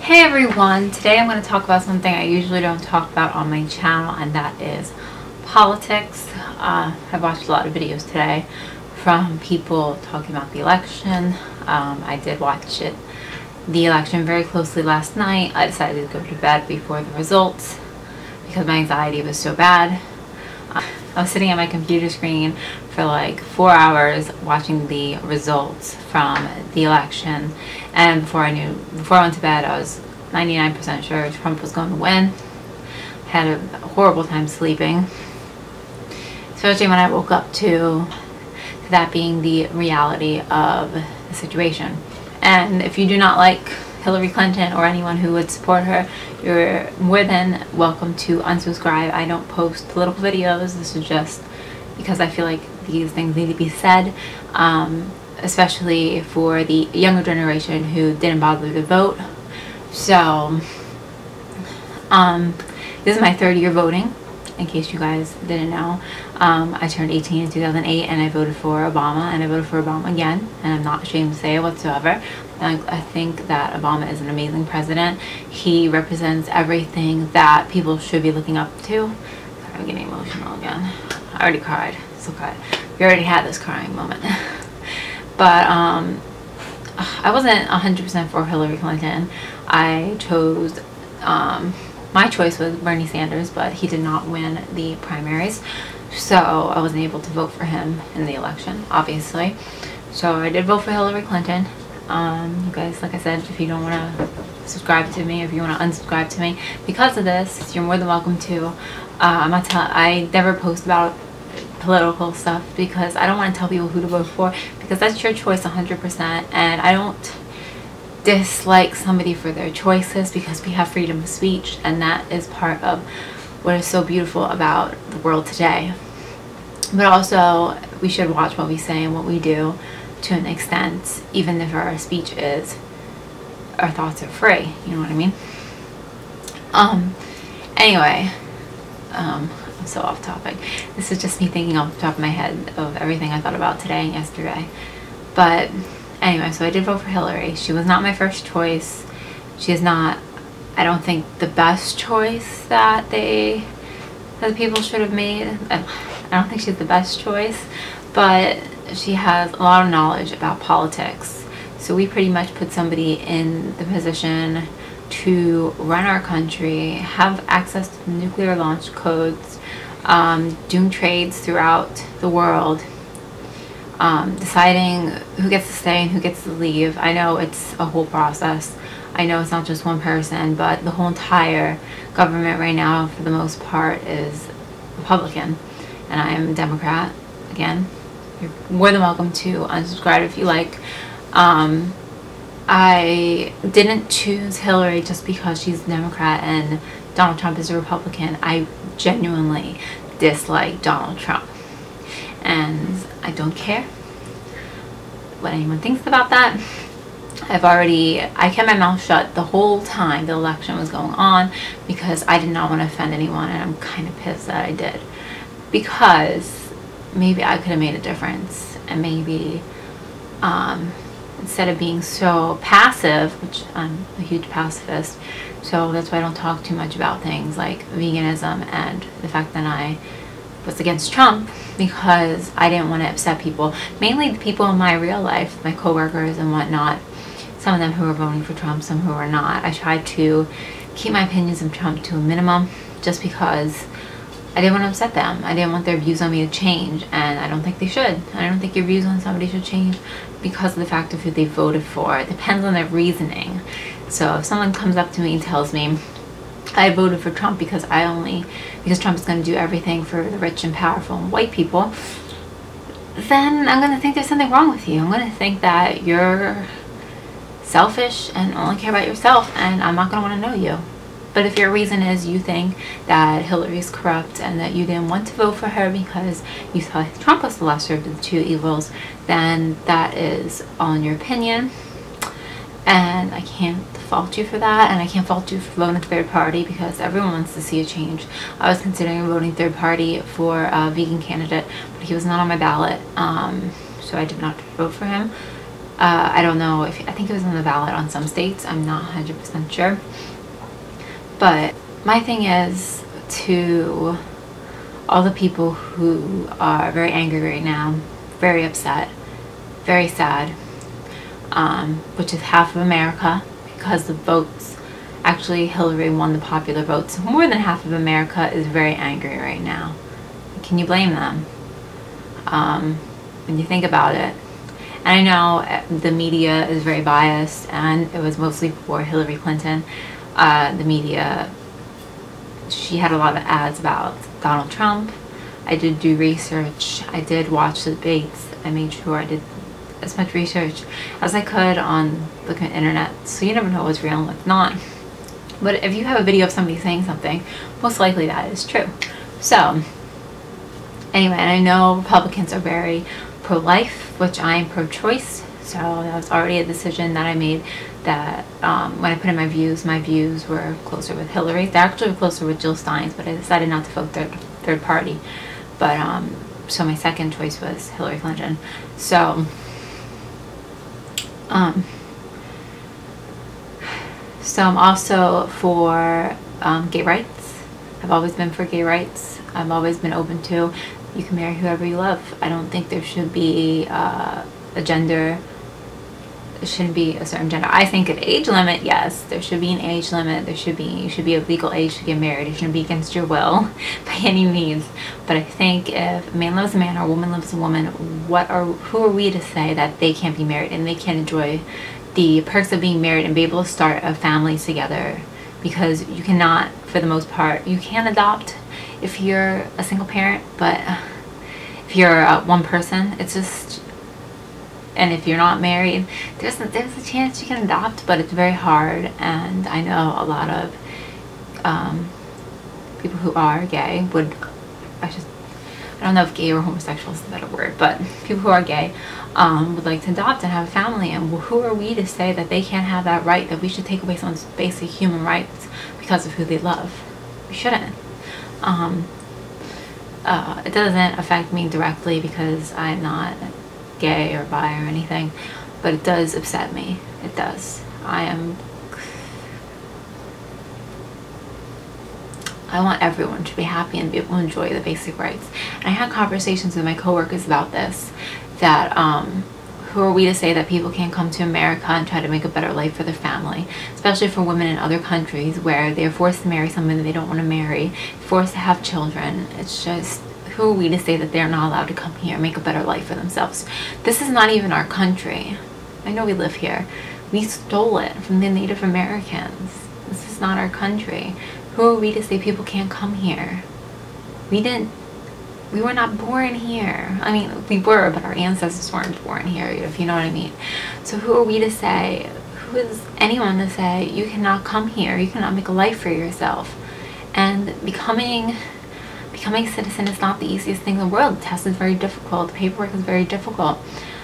Hey everyone, today I'm going to talk about something I usually don't talk about on my channel, and that is politics. I've watched a lot of videos today from people talking about the election. I did watch the election very closely last night. I decided to go to bed before the results because my anxiety was so bad. I was sitting at my computer screen for like 4 hours watching the results from the election, and before I went to bed, I was 99% sure Trump was going to win. I had a horrible time sleeping, especially when I woke up to that being the reality of the situation. And if you do not like Hillary Clinton or anyone who would support her, you're more than welcome to unsubscribe. I don't post political videos. This is just because I feel like these things need to be said, especially for the younger generation who didn't bother to vote. So this is my third year voting, in case you guys didn't know. I turned 18 in 2008 and I voted for Obama, and I voted for Obama again, and I'm not ashamed to say it whatsoever. I think that Obama is an amazing president. He represents everything that people should be looking up to. I'm getting emotional again. I already cried. It's okay. We already had this crying moment. But I wasn't 100% for Hillary Clinton. I chose, my choice was Bernie Sanders, but he did not win the primaries, so I wasn't able to vote for him in the election, obviously. So I did vote for Hillary Clinton. You guys, like I said, if you don't want to subscribe to me, if you want to unsubscribe to me because of this, you're more than welcome to. I never post about political stuff because I don't want to tell people who to vote for, because that's your choice 100%, and I don't dislike somebody for their choices because we have freedom of speech, and that is part of what is so beautiful about the world today. But also, we should watch what we say and what we do to an extent, even if our speech is, our thoughts are free, you know what I mean? Anyway, I'm so off topic. This is just me thinking off the top of my head of everything I thought about today and yesterday. But anyway, so I did vote for Hillary. She was not my first choice. She is not, I don't think, the best choice that the people should have made. I don't think she's the best choice, but she has a lot of knowledge about politics. So we pretty much put somebody in the position to run our country, have access to nuclear launch codes, doing trades throughout the world, deciding who gets to stay and who gets to leave. I know it's a whole process. I know it's not just one person, but the whole entire government right now, for the most part, is Republican, and I am a Democrat. Again, you're more than welcome to unsubscribe if you like. I didn't choose Hillary just because she's a Democrat and Donald Trump is a Republican. I genuinely dislike Donald Trump, and I don't care what anyone thinks about that. I kept my mouth shut the whole time the election was going on because I did not want to offend anyone, and I'm kind of pissed that I did, because maybe I could have made a difference, and maybe instead of being so passive, which I'm a huge pacifist, so that's why I don't talk too much about things like veganism and the fact that I was against Trump, because I didn't want to upset people, mainly the people in my real life, my coworkers and whatnot, some of them who were voting for Trump, some who were not. I tried to keep my opinions of Trump to a minimum just because I didn't want to upset them. I didn't want their views on me to change, and I don't think they should. I don't think your views on somebody should change because of the fact of who they voted for. It depends on their reasoning. So if someone comes up to me and tells me I voted for Trump because Trump is going to do everything for the rich and powerful and white people, then I'm going to think there's something wrong with you. I'm going to think that you're selfish and only care about yourself, and I'm not going to want to know you. But if your reason is you think that Hillary's corrupt and that you didn't want to vote for her because you thought Trump was the lesser of the two evils, then that is all in your opinion, and I can't fault you for that, and I can't fault you for voting third party because everyone wants to see a change. I was considering voting third party for a vegan candidate, but he was not on my ballot, so I did not vote for him. I don't know if, I think it was on the ballot on some states. I'm not 100% sure. But my thing is, to all the people who are very angry right now, very upset, very sad, which is half of America, because the votes, actually Hillary won the popular votes. More than half of America is very angry right now. Can you blame them? When you think about it. And I know the media is very biased, and it was mostly for Hillary Clinton. The media, she had a lot of ads about Donald Trump. I did do research. I did watch the debates. I made sure I did as much research as I could on the internet, so you never know what's real and what's not. But if you have a video of somebody saying something, most likely that is true. So anyway, and I know Republicans are very pro-life, which I am pro-choice, so that was already a decision that I made, that when I put in my views were closer with Hillary. They actually were closer with Jill Stein's, but I decided not to vote third party. But so my second choice was Hillary Clinton. So so I'm also for gay rights. I've always been for gay rights. I've always been open to, you can marry whoever you love. I don't think there should be a gender. It shouldn't be a certain gender. I think an age limit, yes, there should be an age limit. There should be, you should be of legal age to get married. It shouldn't be against your will by any means. But I think if a man loves a man or a woman loves a woman, who are we to say that they can't be married and they can't enjoy the perks of being married and be able to start a family together? Because you cannot, for the most part, you can adopt if you're a single parent, but if you're one person, it's just, and if you're not married, there's a chance you can adopt, but it's very hard. And I know a lot of people who are gay would, I don't know if gay or homosexual is a better word, but people who are gay would like to adopt and have a family. And who are we to say that they can't have that right, that we should take away someone's basic human rights because of who they love? We shouldn't. It doesn't affect me directly because I'm not gay or bi or anything, but it does upset me. It does. I want everyone to be happy and be able to enjoy the basic rights. And I had conversations with my coworkers about this, that who are we to say that people can't come to America and try to make a better life for their family, especially for women in other countries where they're forced to marry someone they don't want to marry, forced to have children. It's just, who are we to say that they're not allowed to come here and make a better life for themselves? This is not even our country. I know we live here. We stole it from the Native Americans. This is not our country. Who are we to say people can't come here? We were not born here. I mean, we were, but our ancestors weren't born here, if you know what I mean. So who are we to say, who is anyone to say you cannot come here, you cannot make a life for yourself? And becoming a citizen is not the easiest thing in the world. The test is very difficult. The paperwork is very difficult.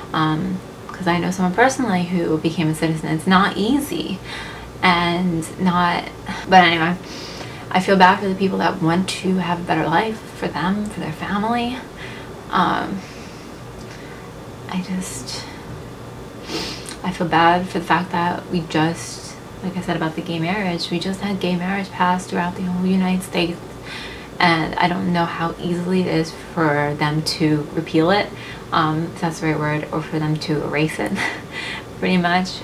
Because I know someone personally who became a citizen. It's not easy. But anyway, I feel bad for the people that want to have a better life for them, for their family. I feel bad for the fact that we just, like I said about the gay marriage, we just had gay marriage passed throughout the whole United States. And I don't know how easily it is for them to repeal it, if that's the right word, or for them to erase it, pretty much.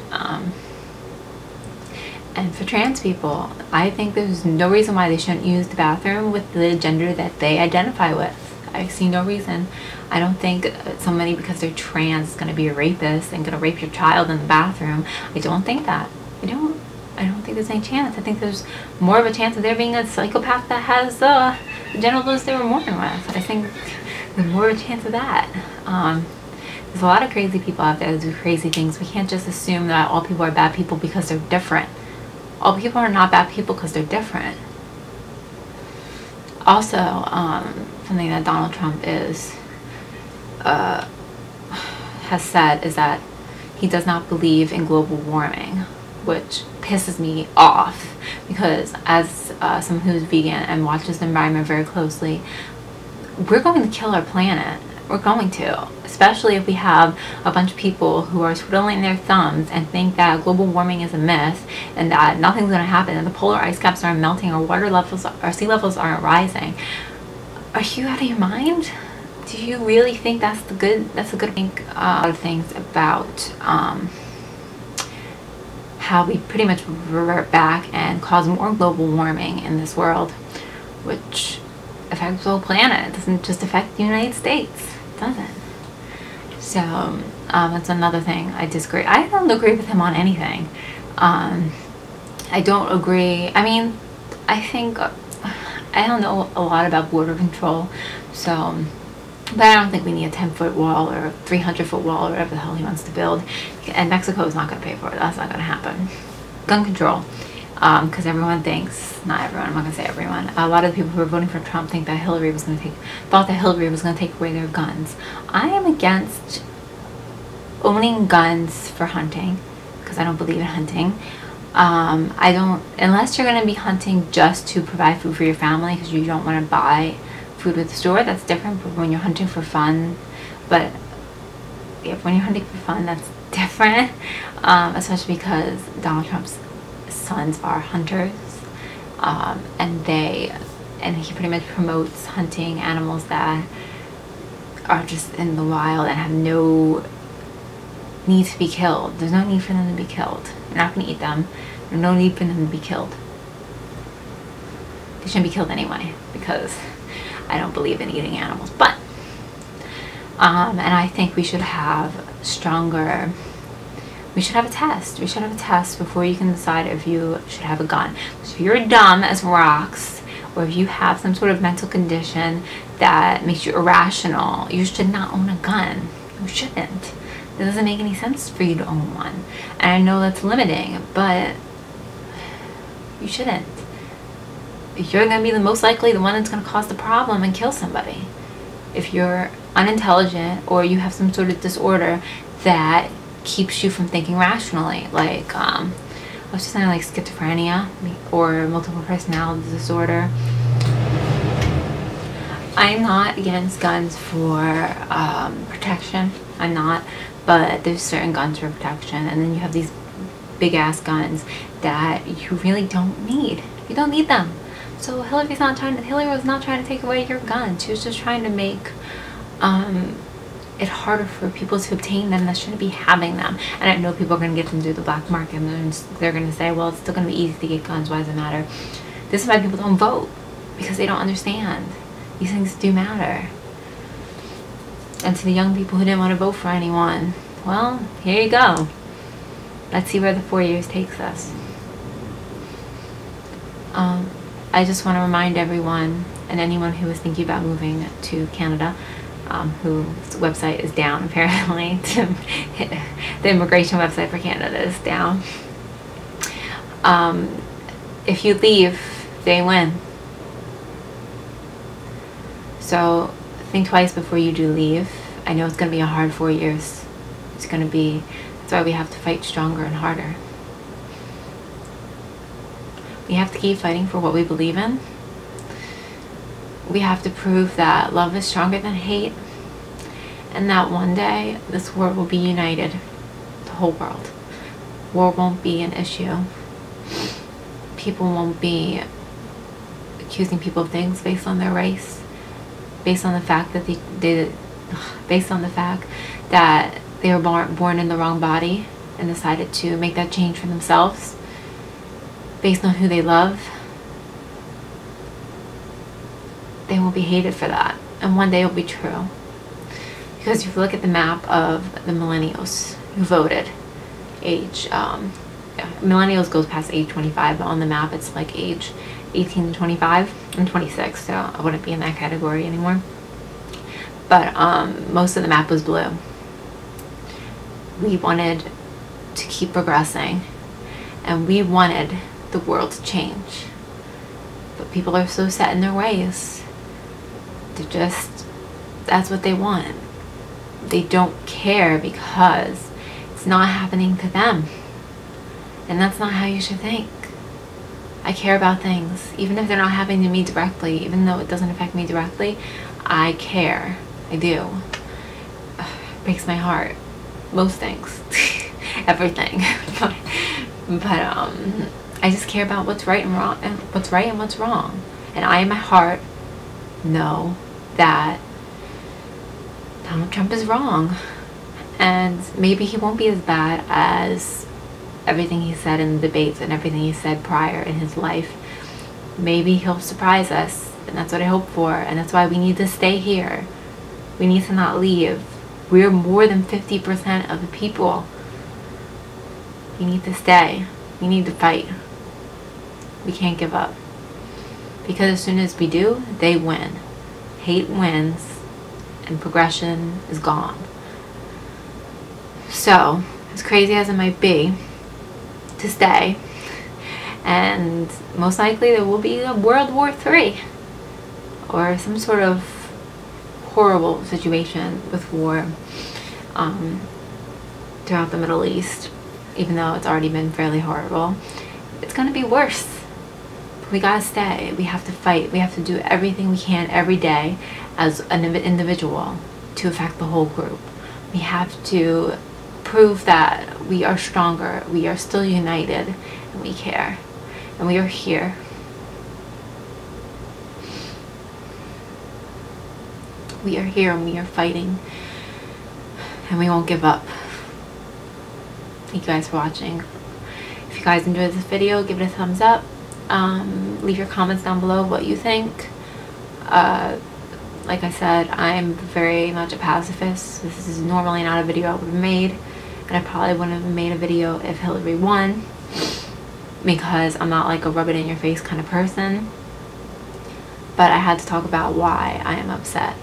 And for trans people, I think there's no reason why they shouldn't use the bathroom with the gender that they identify with. I see no reason. I don't think somebody, because they're trans, is going to be a rapist and going to rape your child in the bathroom. I don't think that. I don't think there's any chance. I think there's more of a chance of there being a psychopath that has the genitals they were born with. I think there's more of a chance of that. There's a lot of crazy people out there that do crazy things. We can't just assume that all people are bad people because they're different. All people are not bad people because they're different. Also, something that Donald Trump has said is that he does not believe in global warming, which pisses me off, because as someone who's vegan and watches the environment very closely, we're going to kill our planet. We're going to, especially if we have a bunch of people who are twiddling their thumbs and think that global warming is a myth and that nothing's going to happen and the polar ice caps aren't melting or water levels, or sea levels aren't rising. Are you out of your mind? Do you really think that's a good thing? A lot of things about how we pretty much revert back and cause more global warming in this world, which affects the whole planet. It doesn't just affect the United States. It doesn't. So that's another thing I disagree. I don't agree with him on anything. I don't agree. I mean, I think I don't know a lot about border control, so, but I don't think we need a 10-foot wall or a 300-foot wall or whatever the hell he wants to build. And Mexico is not going to pay for it. That's not going to happen. Gun control. Because everyone thinks, not everyone, I'm not going to say everyone, a lot of the people who are voting for Trump thought that Hillary was going to take away their guns. I am against owning guns for hunting, because I don't believe in hunting. I don't, unless you're going to be hunting just to provide food for your family because you don't want to buy food at the store, that's different. But when you're hunting for fun, but yeah, when you're hunting for fun, that's different, especially because Donald Trump's sons are hunters, and he pretty much promotes hunting animals that are just in the wild and have no need to be killed. There's no need for them to be killed. You're not going to eat them. There's no need for them to be killed. They shouldn't be killed anyway, because I don't believe in eating animals. But and I think we should have stronger. We should have a test. We should have a test before you can decide if you should have a gun. So if you're dumb as rocks, or if you have some sort of mental condition that makes you irrational, you should not own a gun. You shouldn't. It doesn't make any sense for you to own one. And I know that's limiting, but you shouldn't. You're going to be the most likely the one that's going to cause the problem and kill somebody. If you're unintelligent or you have some sort of disorder that keeps you from thinking rationally, like I was just saying, like schizophrenia or multiple personality disorder. I'm not against guns for protection. I'm not, but there's certain guns for protection, and then you have these big ass guns that you really don't need. You don't need them. So Hillary was not trying to take away your gun. She was just trying to make it harder for people to obtain them that shouldn't be having them. And I know people are going to get them through the black market, and they're going to say, well, it's still going to be easy to get guns. Why does it matter? This is why people don't vote, because they don't understand. These things do matter. And to the young people who didn't want to vote for anyone, well, here you go. Let's see where the 4 years takes us. I just want to remind everyone and anyone who is thinking about moving to Canada, whose website is down apparently. The immigration website for Canada is down. If you leave, they win. So think twice before you do leave. I know it's going to be a hard 4 years. It's going to be, that's why we have to fight stronger and harder. We have to keep fighting for what we believe in. We have to prove that love is stronger than hate, and that one day this world will be united. The whole world. War won't be an issue. People won't be accusing people of things based on their race, based on the fact that they were born in the wrong body and decided to make that change for themselves based on who they love. They will be hated for that, and one day it will be true. Because if you look at the map of the millennials who voted, millennials goes past age 25, but on the map it's like age 18 to 25. I'm 26, so I wouldn't be in that category anymore. But most of the map was blue. We wanted to keep progressing, and we wanted the world to change. But people are so set in their ways. That's what they want. They don't care because it's not happening to them. And that's not how you should think. I care about things, even if they're not happening to me directly, even though it doesn't affect me directly. I care. I do. breaks my heart. Most things. Everything. but I just care about what's right and wrong, and what's right and what's wrong. And I in my heart know that Donald Trump is wrong. And maybe he won't be as bad as everything he said in the debates and everything he said prior in his life. Maybe he'll surprise us, and that's what I hope for. And that's why we need to stay here. We need to not leave. We're more than 50% of the people. We need to stay. We need to fight. We can't give up. Because as soon as we do, they win. Hate wins, and progression is gone. So, as crazy as it might be to stay, and most likely there will be a World War III or some sort of horrible situation with war throughout the Middle East, even though it's already been fairly horrible. It's going to be worse. We gotta stay. We have to fight. We have to do everything we can every day as an individual to affect the whole group. We have to prove that we are stronger, we are still united, and we care. And we are here. We are here and we are fighting. And we won't give up. Thank you guys for watching. If you guys enjoyed this video, give it a thumbs up. Leave your comments down below what you think. Like I said, I'm very much a pacifist. This is normally not a video I would have made, and I probably wouldn't have made a video if Hillary won, because I'm not like a rub it in your face kind of person. But I had to talk about why I am upset.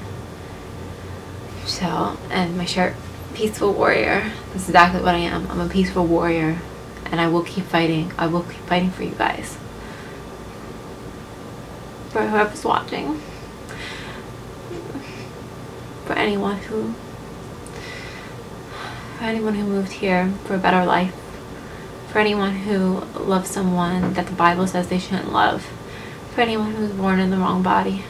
So, and my shirt, peaceful warrior. This is exactly what I am. I'm a peaceful warrior, and I will keep fighting. I will keep fighting for you guys. For whoever's watching. For anyone who moved here for a better life. For anyone who loves someone that the Bible says they shouldn't love. For anyone who's born in the wrong body.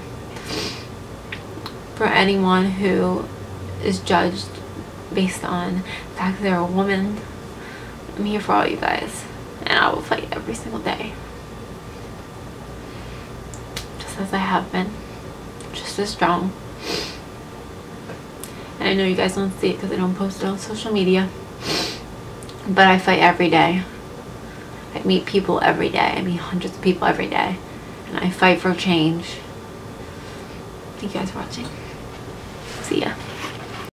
For anyone who is judged based on the fact that they're a woman. I'm here for all you guys. And I will fight every single day. Just as I have been. Just as strong. And I know you guys don't see it because I don't post it on social media. But I fight every day. I meet people every day. I meet hundreds of people every day. And I fight for change. Thank you guys for watching. See ya.